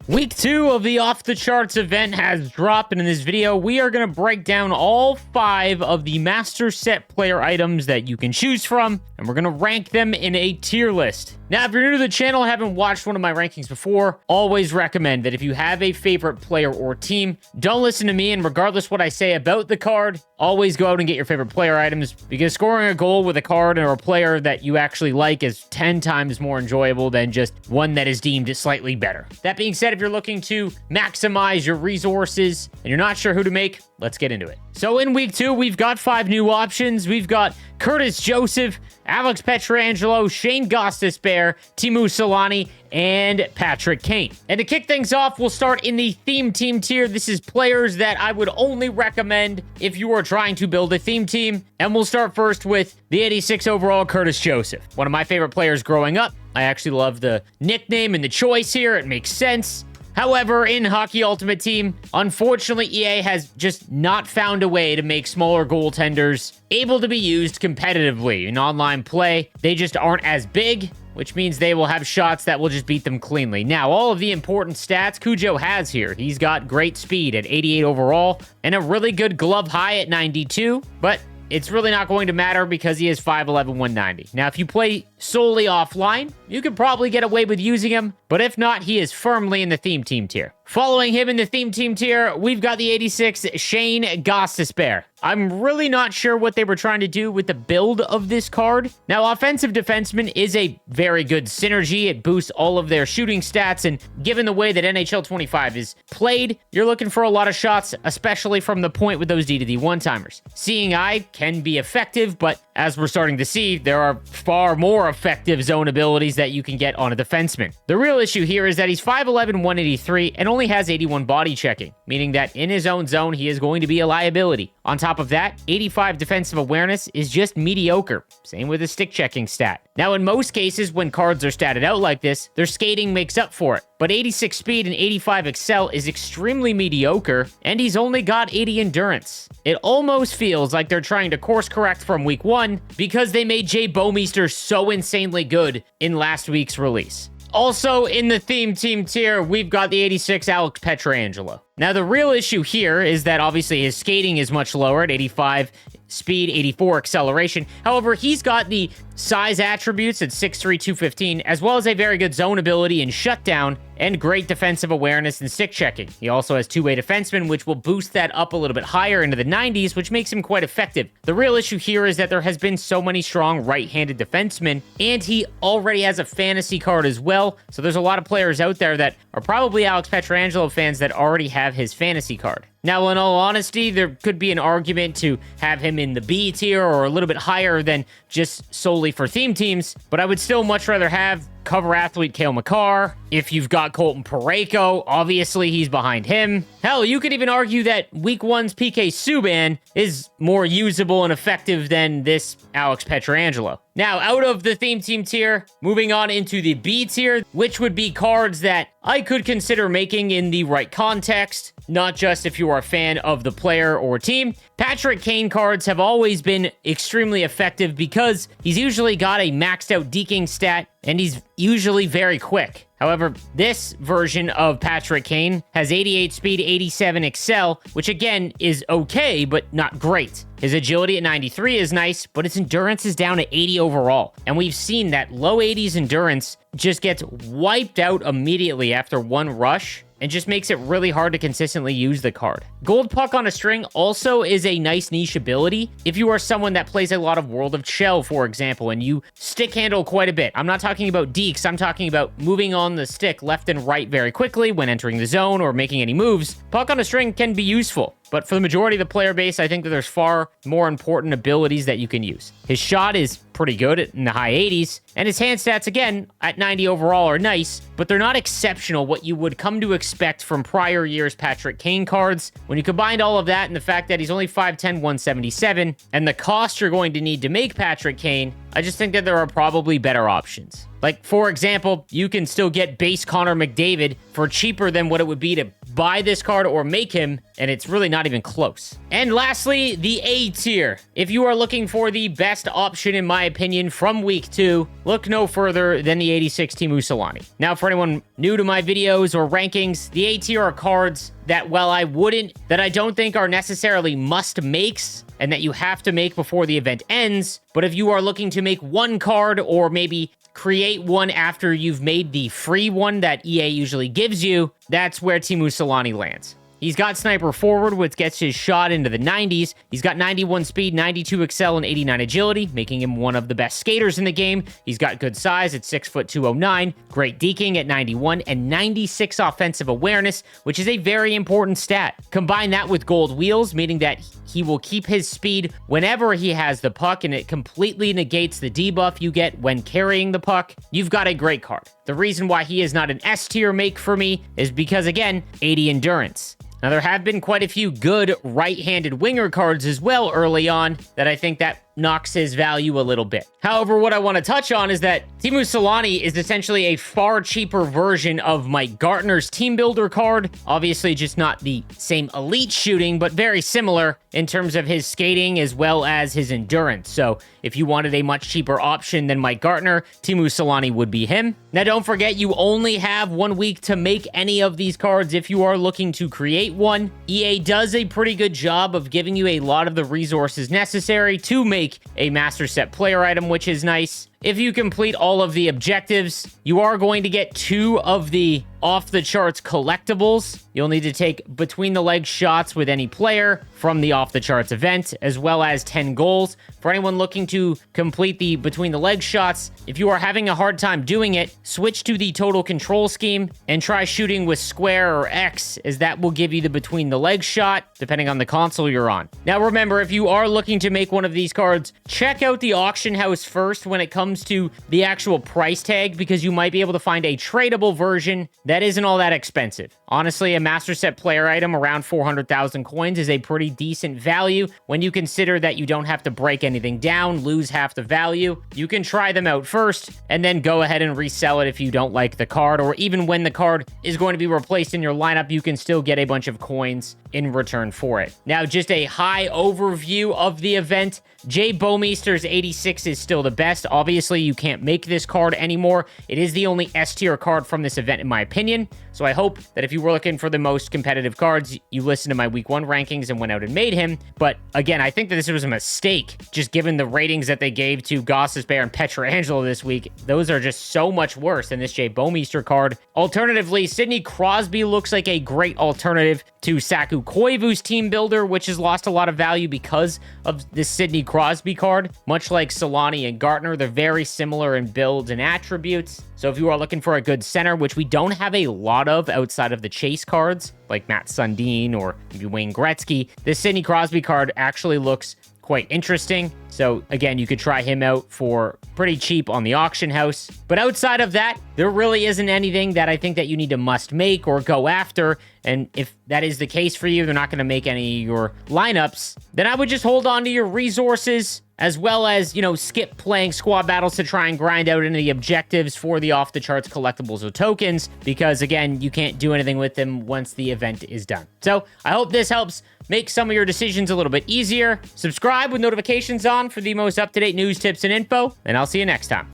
Week 2 of the Off the Charts event has dropped, and in this video, we are going to break down all 5 of the Master Set player items that you can choose from, and we're going to rank them in a tier list. Now, if you're new to the channel and haven't watched one of my rankings before, always recommend that if you have a favorite player or team, don't listen to me, and regardless what I say about the card, always go out and get your favorite player items, because scoring a goal with a card or a player that you actually like is 10 times more enjoyable than just one that is deemed slightly better. That being said, if you're looking to maximize your resources and you're not sure who to make, let's get into it. So in week 2, we've got 5 new options. We've got Curtis Joseph, Alex Pietrangelo, Shayne Gostisbehere, Teemu Selanne, and Patrick Kane. And to kick things off, we'll start in the theme team tier. This is players that I would only recommend if you are trying to build a theme team. And we'll start first with the 86 overall Curtis Joseph. One of my favorite players growing up. I actually love the nickname and the choice here. It makes sense. However, in Hockey Ultimate Team, unfortunately, EA has just not found a way to make smaller goaltenders able to be used competitively in online play. They just aren't as big, which means they will have shots that will just beat them cleanly. Now, all of the important stats Cujo has here. He's got great speed at 88 overall and a really good glove high at 92, but it's really not going to matter because he is 5'11", 190. Now, if you play solely offline, you could probably get away with using him, but if not, he is firmly in the theme team tier. Following him in the theme team tier, we've got the 86 Shayne Gostisbehere. I'm really not sure what they were trying to do with the build of this card. Now, offensive defenseman is a very good synergy. It boosts all of their shooting stats, and given the way that NHL 25 is played, you're looking for a lot of shots, especially from the point with those D to D one-timers. Seeing eye can be effective, but as we're starting to see, there are far more effective zone abilities that you can get on a defenseman. The real issue here is that he's 5'11", 183, and only has 81 body checking, meaning that in his own zone, he is going to be a liability. On top of that, 85 defensive awareness is just mediocre. Same with his stick checking stat. Now, in most cases, when cards are statted out like this, their skating makes up for it. But 86 speed and 85 excel is extremely mediocre, and he's only got 80 endurance. It almost feels like they're trying to course correct from week 1 because they made Jay Bouwmeester so insanely good in last week's release. Also, in the theme team tier, we've got the 86 Alex Pietrangelo. Now, the real issue here is that obviously his skating is much lower at 85 speed, 84 acceleration. However, he's got the size attributes at 6'3", 215, as well as a very good zone ability and shutdown, and great defensive awareness and stick checking. He also has two-way defenseman, which will boost that up a little bit higher into the 90s, which makes him quite effective. The real issue here is that there has been so many strong right-handed defensemen, and he already has a fantasy card as well, so there's a lot of players out there that are probably Alex Pietrangelo fans that already have his fantasy card. Now, in all honesty, there could be an argument to have him in the B tier or a little bit higher than just solely for theme teams, but I would still much rather have cover athlete Cale Makar. If you've got Colton Parayko, obviously he's behind him. Hell, you could even argue that week 1's PK Subban is more usable and effective than this Alex Pietrangelo. Now, out of the theme team tier, moving on into the B tier, which would be cards that I could consider making in the right context, not just if you are a fan of the player or team. Patrick Kane cards have always been extremely effective because he's usually got a maxed out deking stat, and he's usually very quick. However, this version of Patrick Kane has 88 speed, 87 excel, which again is okay, but not great. His agility at 93 is nice, but his endurance is down to 80 overall. And we've seen that low 80s endurance just gets wiped out immediately after one rush, and just makes it really hard to consistently use the card. Gold Puck on a String also is a nice niche ability if you are someone that plays a lot of World of Shell, for example, and you stick handle quite a bit. I'm not talking about dekes, I'm talking about moving on the stick left and right very quickly when entering the zone or making any moves. Puck on a String can be useful, but for the majority of the player base, I think that there's far more important abilities that you can use. His shot is pretty good in the high 80s, and his hand stats, again, at 90 overall are nice, but they're not exceptional, what you would come to expect from prior years' Patrick Kane cards. When you combine all of that and the fact that he's only 5'10", 177, and the cost you're going to need to make Patrick Kane, I just think that there are probably better options. Like, for example, you can still get base Connor McDavid for cheaper than what it would be to buy this card or make him, and it's really not even close. And lastly, the A tier. If you are looking for the best option, in my opinion, from week 2, look no further than the 86 Teemu Selanne. Now, for anyone new to my videos or rankings, the A tier are cards that, while I don't think are necessarily must makes, and that you have to make before the event ends, but if you are looking to make one card or maybe create one after you've made the free one that EA usually gives you, that's where Teemu Selanne lands. He's got Sniper Forward, which gets his shot into the 90s. He's got 91 speed, 92 excel, and 89 agility, making him one of the best skaters in the game. He's got good size at 6'2", 209, great deking at 91, and 96 offensive awareness, which is a very important stat. Combine that with gold wheels, meaning that he will keep his speed whenever he has the puck, and it completely negates the debuff you get when carrying the puck. You've got a great card. The reason why he is not an S tier make for me is because, again, 80 endurance. Now, there have been quite a few good right-handed winger cards as well early on that I think that knocks his value a little bit. However, what I want to touch on is that Teemu Selanne is essentially a far cheaper version of Mike Gartner's Team Builder card. Obviously, just not the same elite shooting, but very similar in terms of his skating as well as his endurance. So if you wanted a much cheaper option than Mike Gartner, Teemu Selanne would be him. Now, don't forget, you only have 1 week to make any of these cards if you are looking to create one. EA does a pretty good job of giving you a lot of the resources necessary to make a Master Set player item, which is nice. If you complete all of the objectives, you are going to get 2 of the off-the-charts collectibles. You'll need to take between-the-leg shots with any player from the off-the-charts event, as well as 10 goals. For anyone looking to complete the between-the-leg shots, if you are having a hard time doing it, switch to the total control scheme and try shooting with square or X, as that will give you the between-the-leg shot, depending on the console you're on. Now, remember, if you are looking to make one of these cards, check out the auction house first when it comes to the actual price tag, because you might be able to find a tradable version that isn't all that expensive. Honestly, a Master Set player item around 400,000 coins is a pretty decent value when you consider that you don't have to break anything down, lose half the value. You can try them out first and then go ahead and resell it if you don't like the card, or even when the card is going to be replaced in your lineup, you can still get a bunch of coins in return for it. Now, just a high overview of the event. Jay Bouwmeester's 86 is still the best. Obviously, you can't make this card anymore. It is the only S tier card from this event, in my opinion. So I hope that if you were looking for the most competitive cards, you listened to my week 1 rankings and went out and made him. But again, I think that this was a mistake, just given the ratings that they gave to Gostisbehere and Pietrangelo this week. Those are just so much worse than this Jay Bouwmeester card. Alternatively, Sidney Crosby looks like a great alternative to Saku Koivu's Team Builder, which has lost a lot of value because of this Sidney Crosby card. Much like Selanne and Gartner, they're very similar in builds and attributes. So if you are looking for a good center, which we don't have a lot of outside of the chase cards, like Matt Sundin or maybe Wayne Gretzky, this Sidney Crosby card actually looks quite interesting. So again, you could try him out for pretty cheap on the auction house. But outside of that, there really isn't anything that I think that you need to must make or go after. And if that is the case for you, they're not going to make any of your lineups, then I would just hold on to your resources, as well as, you know, skip playing squad battles to try and grind out any objectives for the off-the-charts collectibles or tokens, because, again, you can't do anything with them once the event is done. So I hope this helps make some of your decisions a little bit easier. Subscribe with notifications on for the most up-to-date news, tips, and info, and I'll see you next time.